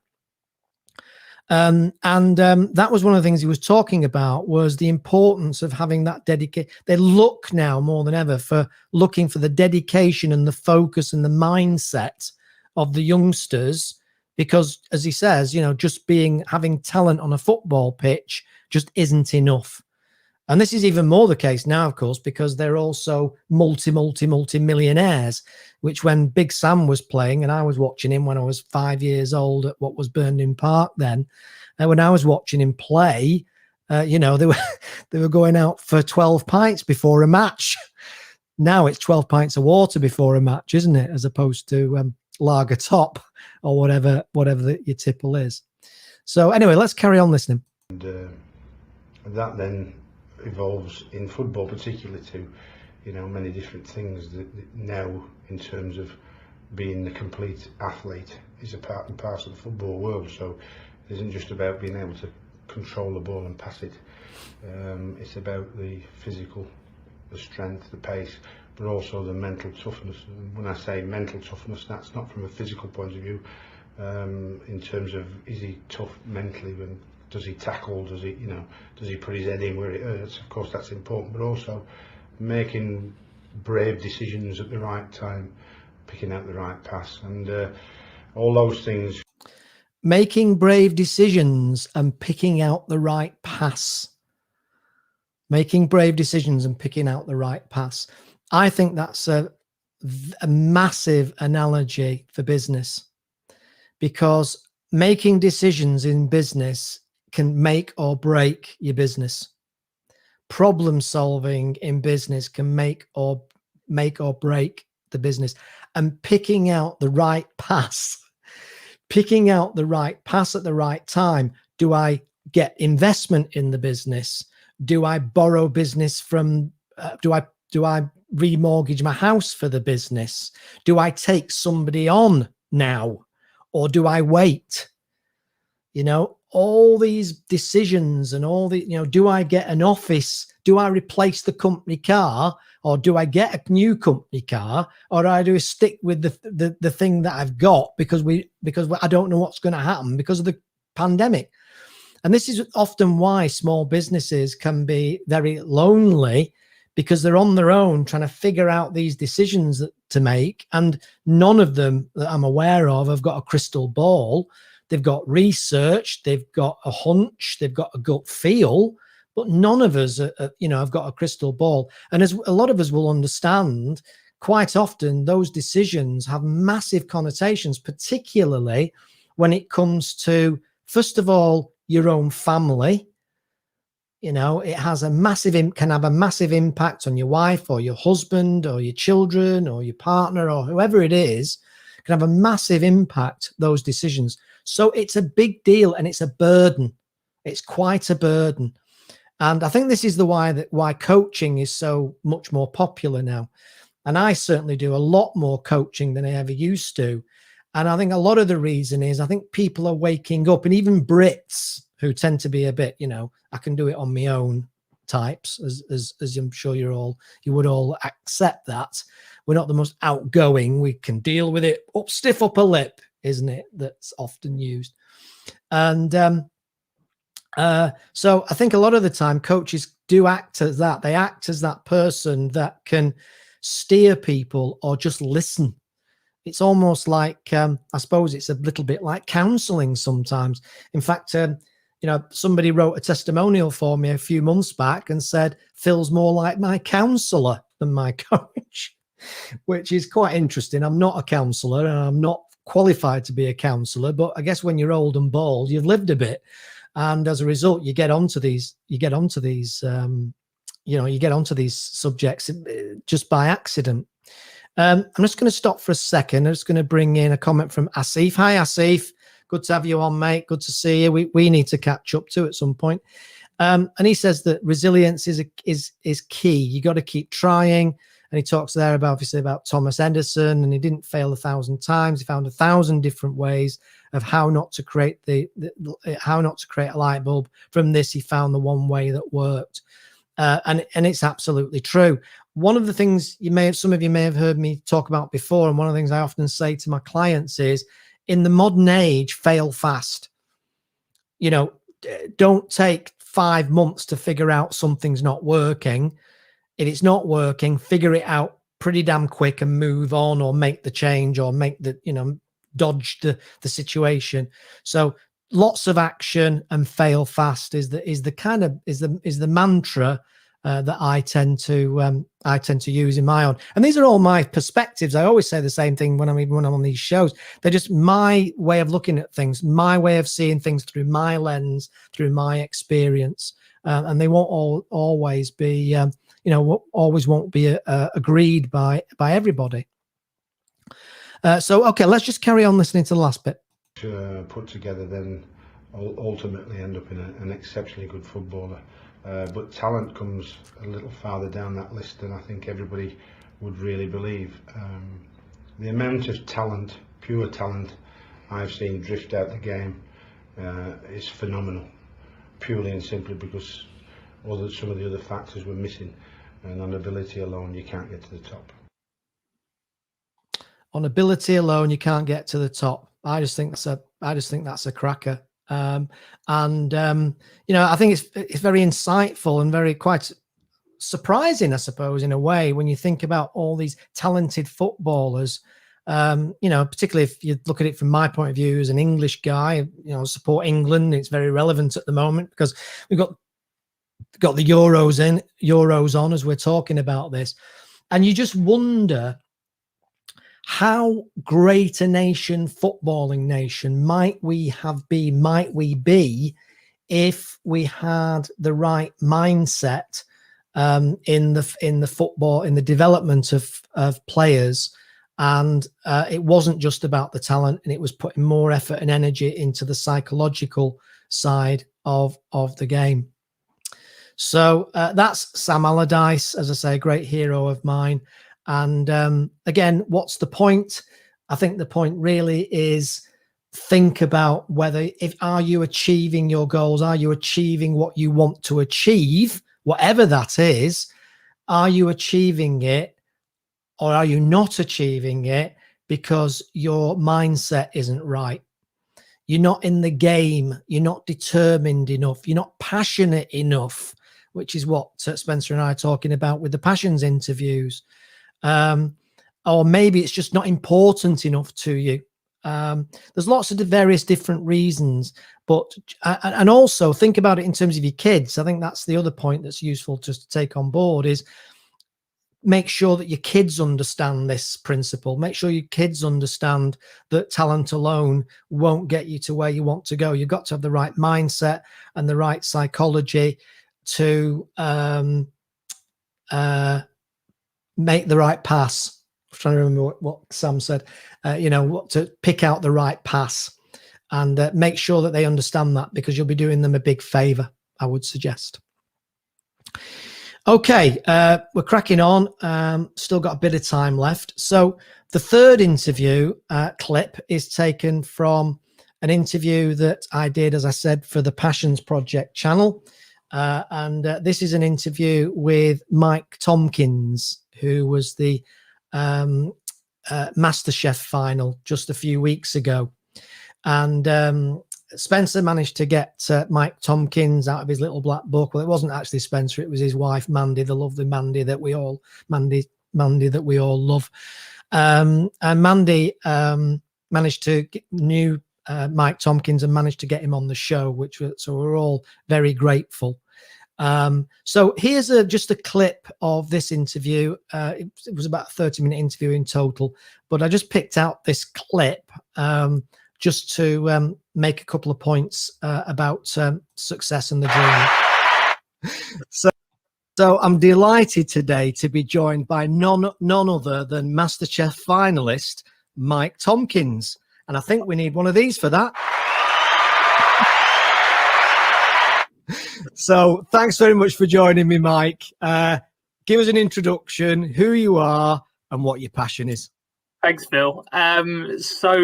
Speaker 1: That was one of the things he was talking about, was the importance of having that dedication. They look now more than ever looking for the dedication and the focus and the mindset of the youngsters because, as he says, just having talent on a football pitch just isn't enough. And this is even more the case now, of course, because they're also multi-millionaires, which when Big Sam was playing, and I was watching him when I was 5 years old at what was Burnham Park then, when I was watching him play, they were going out for 12 pints before a match. Now it's 12 pints of water before a match, isn't it? As opposed to lager top or whatever your tipple is. So anyway, let's carry on listening.
Speaker 3: And that then evolves in football, particularly to many different things that now, in terms of being the complete athlete, is a part and parcel of the football world. So it isn't just about being able to control the ball and pass it. It's about the physical, the strength, the pace, but also the mental toughness. And when I say mental toughness, that's not from a physical point of view, in terms of, is he tough mentally? When does he tackle? Does he put his head in where it hurts? Of course, that's important, but also making brave decisions at the right time, picking out the right pass, and all those things.
Speaker 1: Making brave decisions and picking out the right pass. Making brave decisions and picking out the right pass. I think that's a massive analogy for business, because making decisions in business can make or break your business. Problem solving in business can make or break the business. And picking out the right pass, picking out the right pass at the right time. Do I get investment in the business? Do I borrow business from? Do I remortgage my house for the business? Do I take somebody on now, or do I wait? All these decisions and all the, do I get an office? Do I replace the company car, or do I get a new company car, or do I stick with the thing that I've got because I don't know what's going to happen because of the pandemic? And this is often why small businesses can be very lonely, because they're on their own trying to figure out these decisions to make. And none of them that I'm aware of have got a crystal ball. They've got research, they've got a hunch, they've got a gut feel, but none of us, have got a crystal ball. And as a lot of us will understand, quite often those decisions have massive connotations, particularly when it comes to, first of all, your own family. It has can have a massive impact on your wife or your husband or your children or your partner or whoever it is. Can have a massive impact, those decisions. So it's a big deal, and it's a burden. It's quite a burden. And I think this is why coaching is so much more popular now. And I certainly do a lot more coaching than I ever used to. And I think a lot of the reason is I think people are waking up, and even Brits who tend to be a bit, I can do it on my own types, as I'm sure you would all accept that. We're not the most outgoing. We can deal with it stiff upper lip, isn't it? That's often used. And so I think a lot of the time coaches do act as that. They act as that person that can steer people or just listen. It's almost like, I suppose it's a little bit like counseling sometimes. In fact, somebody wrote a testimonial for me a few months back and said, Phil's more like my counselor than my coach, which is quite interesting. I'm not a counselor, and I'm not qualified to be a counselor, but I guess when you're old and bald, you've lived a bit. And as a result, you get onto these subjects just by accident. I'm just going to stop for a second. I'm just going to bring in a comment from Asif. Hi, Asif. Good to have you on, mate. Good to see you. We need to catch up too at some point. And he says that resilience is key. You got to keep trying. And he talks there obviously about Thomas Edison, and he didn't fail 1,000 times. He found 1,000 different ways of how not to create how not to create a light bulb. From this, he found the one way that worked. And it's absolutely true. One of the things some of you may have heard me talk about before, and one of the things I often say to my clients is, in the modern age, fail fast. Don't take 5 months to figure out something's not working. If it's not working, figure it out pretty damn quick and move on, or make the change, or dodge the situation. So lots of action and fail fast is the mantra that I tend to use in my own. And these are all my perspectives. I always say the same thing when I'm on these shows. They're just my way of looking at things, my way of seeing things through my lens, through my experience, and they won't always be, won't be agreed by everybody. So okay, let's just carry on listening to the last bit.
Speaker 3: Put together, then ultimately end up in an exceptionally good footballer. But talent comes a little farther down that list than I think everybody would really believe. The amount of talent, pure talent, I've seen drift out the game is phenomenal, purely and simply because some of the other factors were missing, and on ability alone you can't get to the top.
Speaker 1: On ability alone you can't get to the top. I just think that's a cracker. I think it's very insightful and very quite surprising, I suppose, in a way, when you think about all these talented footballers. Particularly if you look at it from my point of view as an English guy, support England. It's very relevant at the moment because we've got the Euros on as we're talking about this, and you just wonder how great a nation, footballing nation, might we be if we had the right mindset in the development of players, and it wasn't just about the talent, and it was putting more effort and energy into the psychological side of the game. So that's Sam Allardyce, as I say, a great hero of mine. And again, what's the point? I think the point really is think about are you achieving your goals? Are you achieving what you want to achieve? Whatever that is, are you achieving it, or are you not achieving it because your mindset isn't right? You're not in the game. You're not determined enough. You're not passionate enough, which is what Spencer and I are talking about with the passions interviews. Or maybe it's just not important enough to you. There's lots of various different reasons, and also think about it in terms of your kids. I think that's the other point that's useful just to take on board, is make sure that your kids understand this principle. Make sure your kids understand that talent alone won't get you to where you want to go. You've got to have the right mindset and the right psychology to make the right pass. I'm trying to remember what Sam said, to pick out the right pass, and make sure that they understand that, because you'll be doing them a big favor, I would suggest. Okay, we're cracking on. Still got a bit of time left. So the third interview clip is taken from an interview that I did, as I said, for the Passions Project channel. And this is an interview with Mike Tomkins, who was the MasterChef final just a few weeks ago. And Spencer managed to get Mike Tomkins out of his little black book. Well, it wasn't actually Spencer; it was his wife, Mandy, the lovely Mandy that we all love. And Mandy managed to knew Mike Tomkins and managed to get him on the show, so we're all very grateful. So here's just a clip of this interview. It was about a 30-minute interview in total, but I just picked out this clip just to make a couple of points about success and the journey. So I'm delighted today to be joined by none other than MasterChef finalist Mike Tomkins, and I think we need one of these for that. So thanks very much for joining me, Mike. Give us an introduction, who you are and what your passion is.
Speaker 4: Thanks, Phil. So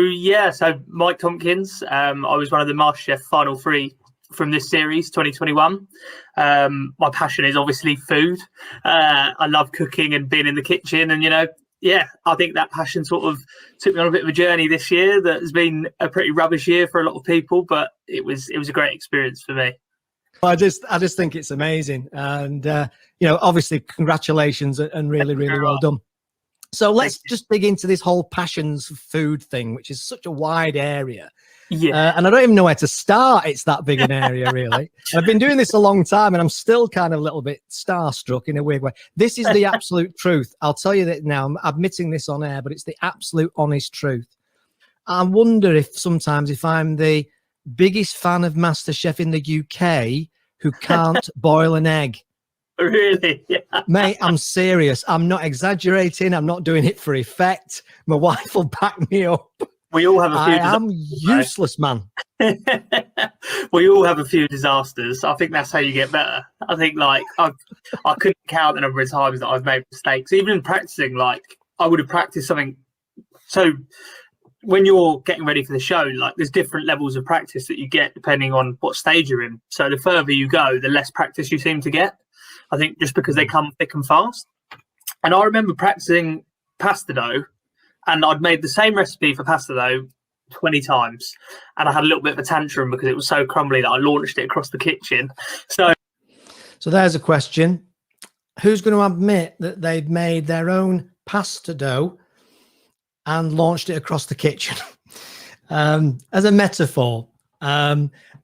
Speaker 4: Mike Tomkins. I was one of the MasterChef Final 3 from this series, 2021. My passion is obviously food. I love cooking and being in the kitchen, and I think that passion sort of took me on a bit of a journey this year that has been a pretty rubbish year for a lot of people, but it was a great experience for me.
Speaker 1: I just think it's amazing, and obviously congratulations and really well done. So let's just dig into this whole passions for food thing, which is such a wide area.
Speaker 4: Yeah.
Speaker 1: And I don't even know where to start. It's that big an area, really. And I've been doing this a long time, and I'm still kind of a little bit starstruck in a weird way. This is the absolute truth. I'll tell you that now. I'm admitting this on air, but it's the absolute honest truth. I wonder if sometimes if I'm the biggest fan of MasterChef in the UK who can't boil an egg.
Speaker 4: Really? Yeah.
Speaker 1: Mate, I'm serious. I'm not exaggerating. I'm not doing it for effect. My wife will back me up.
Speaker 4: We all have a few.
Speaker 1: I am useless, man.
Speaker 4: We all have a few disasters. I think that's how you get better. I think I couldn't count the number of times that I've made mistakes. Even in practicing, I would have practiced something. So when you're getting ready for the show, there's different levels of practice that you get depending on what stage you're in. So the further you go, the less practice you seem to get. I think just because they come thick and fast. And I remember practicing pasta dough, and I'd made the same recipe for pasta dough 20 times. And I had a little bit of a tantrum because it was so crumbly that I launched it across the kitchen. So
Speaker 1: there's a question. Who's going to admit that they've made their own pasta dough and launched it across the kitchen? As a metaphor.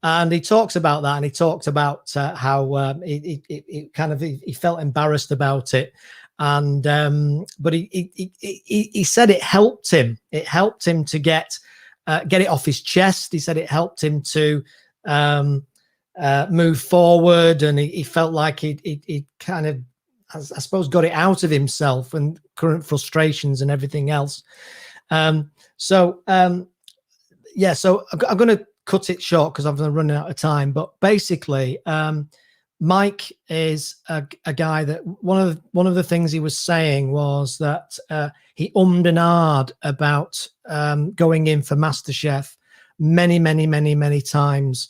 Speaker 1: And he talks about that, and he talks about how he felt embarrassed about it. And but he said it helped him. It helped him to get it off his chest. He said it helped him to move forward, and he felt like he kind of, I suppose, got it out of himself and current frustrations and everything else. So I'm going to cut it short because I'm running out of time. But basically, Mike is a guy that one of the things he was saying was that he ummed and ahed about going in for MasterChef many times,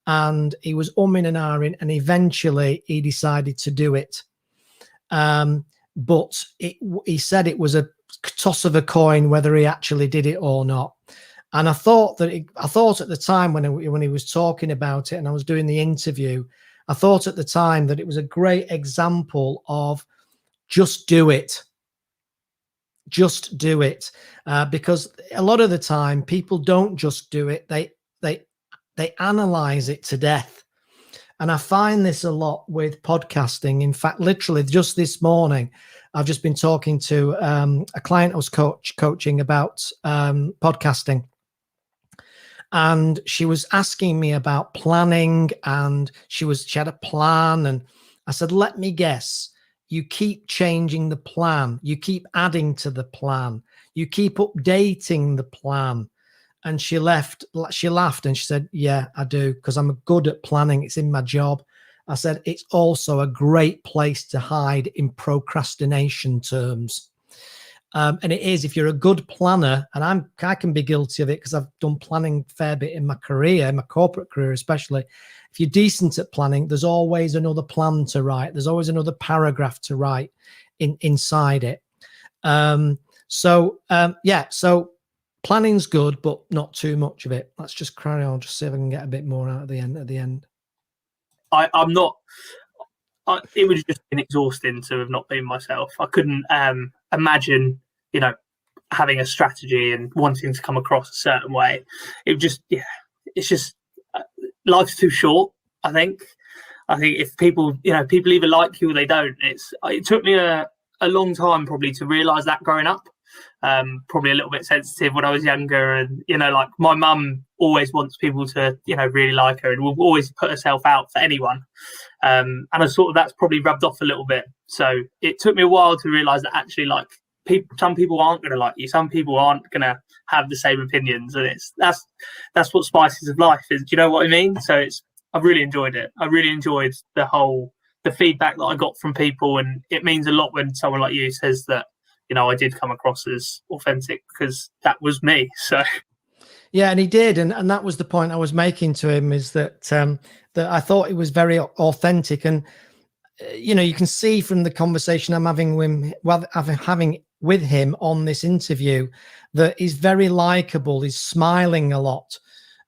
Speaker 1: and he was umming and ahhing, and eventually he decided to do it. But he said it was a toss of a coin whether he actually did it or not. And I thought at the time when he was talking about it and I was doing the interview, I thought at the time that it was a great example of just do it. Just do it. Because a lot of the time people don't just do it. They analyze it to death. And I find this a lot with podcasting. In fact, literally just this morning, I've just been talking to a client I was coaching about podcasting. And she was asking me about planning, and she had a plan. And I said, let me guess, you keep changing the plan. You keep adding to the plan. You keep updating the plan. And she laughed and she said, yeah, I do, because I'm good at planning. It's in my job. I said, it's also a great place to hide in procrastination terms. And it is, if you're a good planner, and I can be guilty of it because I've done planning a fair bit in my career, in my corporate career especially. If you're decent at planning, there's always another plan to write. There's always another paragraph to write inside it. So planning's good, but not too much of it. Let's just carry on, just see if I can get a bit more out at the end.
Speaker 4: I'm not. It would have just been exhausting to have not been myself. I couldn't imagine, having a strategy and wanting to come across a certain way. It just, it's just life's too short. I think if people either like you or they don't. It took me a long time probably to realise that growing up. Probably a little bit sensitive when I was younger, and my mum always wants people to really like her and will always put herself out for anyone, and I that's probably rubbed off a little bit. So it took me a while to realise that actually some people aren't going to like you, some people aren't going to have the same opinions, and that's what spices of life is. Do you know what I mean? So I've really enjoyed it. I really enjoyed the feedback that I got from people, and it means a lot when someone like you says that I did come across as authentic, because that was me. So,
Speaker 1: yeah, and he did, and that was the point I was making to him, is that that I thought it was very authentic, and you can see from the conversation I'm having with him on this interview that he's very likable. He's smiling a lot,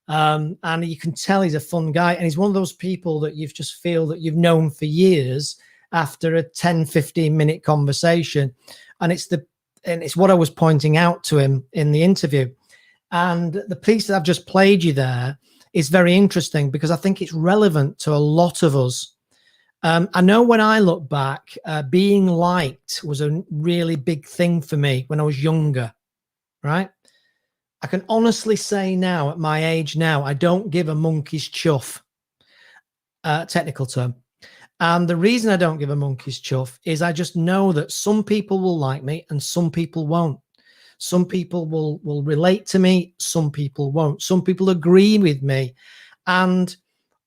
Speaker 1: and you can tell he's a fun guy, and he's one of those people that you just feel that you've known for years after a 10-15 minute conversation. And it's it's what I was pointing out to him in the interview. And the piece that I've just played you there is very interesting because I think it's relevant to a lot of us. I know when I look back, being liked was a really big thing for me when I was younger, right? I can honestly say now, at my age now, I don't give a monkey's chuff, technical term. And the reason I don't give a monkey's chuff is I just know that some people will like me and some people won't. Some people will relate to me, some people won't. Some people agree with me. And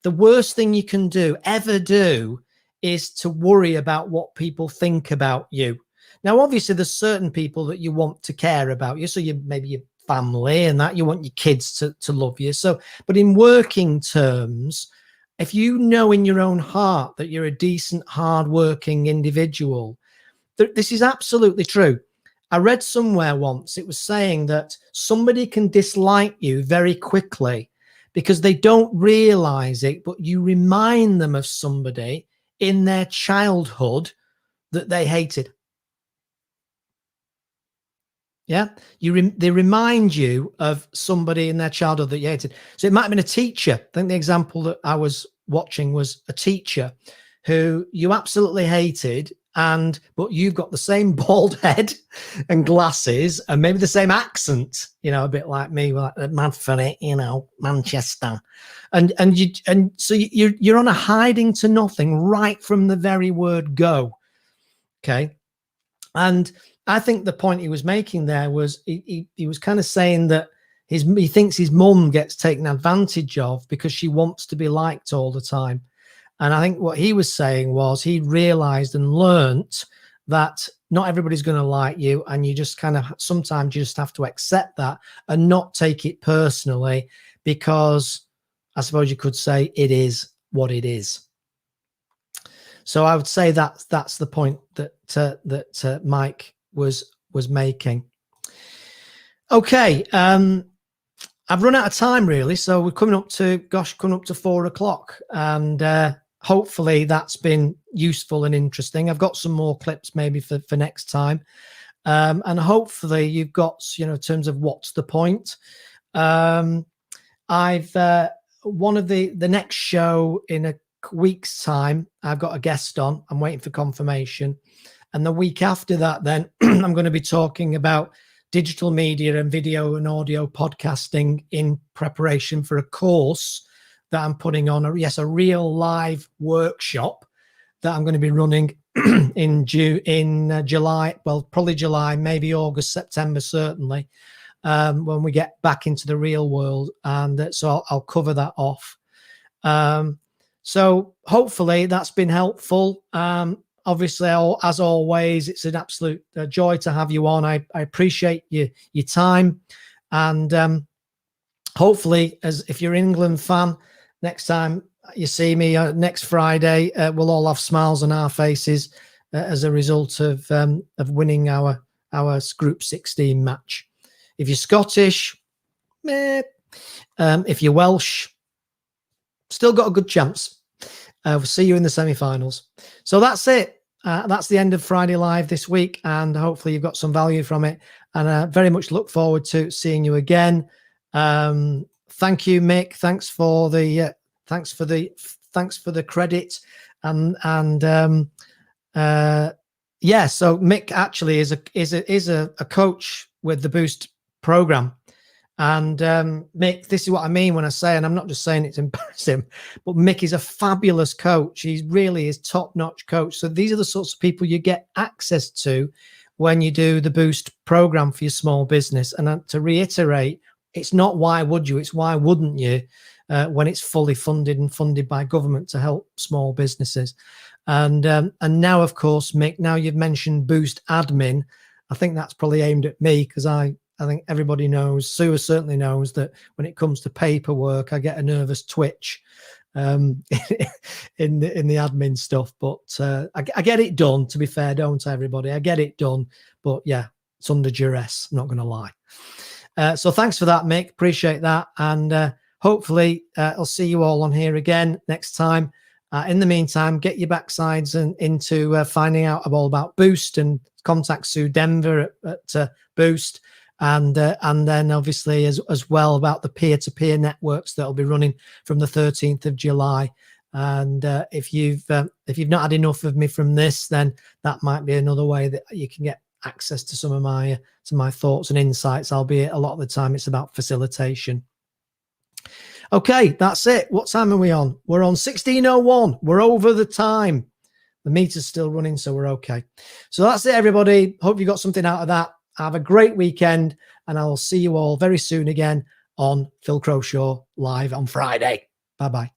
Speaker 1: the worst thing you can ever do, is to worry about what people think about you. Now, obviously, there's certain people that you want to care about you. So maybe your family and that, you want your kids to love you. So, but in working terms, if you know in your own heart that you're a decent, hardworking individual, this is absolutely true. I read somewhere once, it was saying that somebody can dislike you very quickly because they don't realize it, but you remind them of somebody in their childhood that they hated. Yeah, they remind you of somebody in their childhood that you hated. So it might have been a teacher. I think the example that I was watching was a teacher who you absolutely hated, but you've got the same bald head and glasses and maybe the same accent, a bit like me, like mad for it, Manchester, and so you're on a hiding to nothing right from the very word go. Okay, and I think the point he was making there was he was kind of saying that he thinks his mum gets taken advantage of because she wants to be liked all the time. And I think what he was saying was he realized and learnt that not everybody's going to like you. And you just sometimes you just have to accept that and not take it personally, because I suppose you could say it is what it is. So I would say that's the point that Mike was making. Okay. I've run out of time really. So we're coming up to 4 o'clock, and hopefully that's been useful and interesting. I've got some more clips maybe for next time. And hopefully you've got, in terms of what's the point. One of the next show in a week's time, I've got a guest on. I'm waiting for confirmation. And the week after that, then I'm going to be talking about digital media and video and audio podcasting in preparation for a course that I'm putting on. A real live workshop that I'm going to be running in July. Well, probably July, maybe August, September, certainly, when we get back into the real world. And so I'll cover that off. So hopefully that's been helpful. Obviously, as always, it's an absolute joy to have you on. I appreciate your time, and hopefully, if you're an England fan, next time you see me next Friday, we'll all have smiles on our faces as a result of winning our Group 16 match. If you're Scottish, if you're Welsh, still got a good chance. We'll see you in the semi-finals. So that's it. That's the end of Friday Live this week, and hopefully you've got some value from it. And I very much look forward to seeing you again. Thank you, Mick. Thanks for the credit. So Mick actually is a coach with the Boost program. And Mick, this is what I mean when I say, and I'm not just saying it's embarrassing, but Mick is a fabulous coach. He really is top-notch coach. So these are the sorts of people you get access to when you do the Boost program for your small business. And to reiterate, it's not why would you, it's why wouldn't you when it's fully funded and funded by government to help small businesses. And now, of course, Mick, now you've mentioned Boost admin, I think that's probably aimed at me, because I think everybody knows, Sue certainly knows, that when it comes to paperwork, I get a nervous twitch in the admin stuff. But I get it done, to be fair, don't I, everybody? I get it done. But yeah, it's under duress, I'm not going to lie. So thanks for that, Mick. Appreciate that. And hopefully I'll see you all on here again next time. In the meantime, get your backsides into finding out all about Boost, and contact Sue Denver at Boost. And then obviously as well about the peer-to-peer networks that will be running from the 13th of July. And if you've not had enough of me from this, then that might be another way that you can get access to some of my thoughts and insights, albeit a lot of the time it's about facilitation. Okay, that's it. What time are we on? We're on 16:01. We're over the time. The meter's still running, so we're okay. So that's it, everybody. Hope you got something out of that. Have a great weekend, and I will see you all very soon again on Phil Crowshaw Live on Friday. Bye-bye.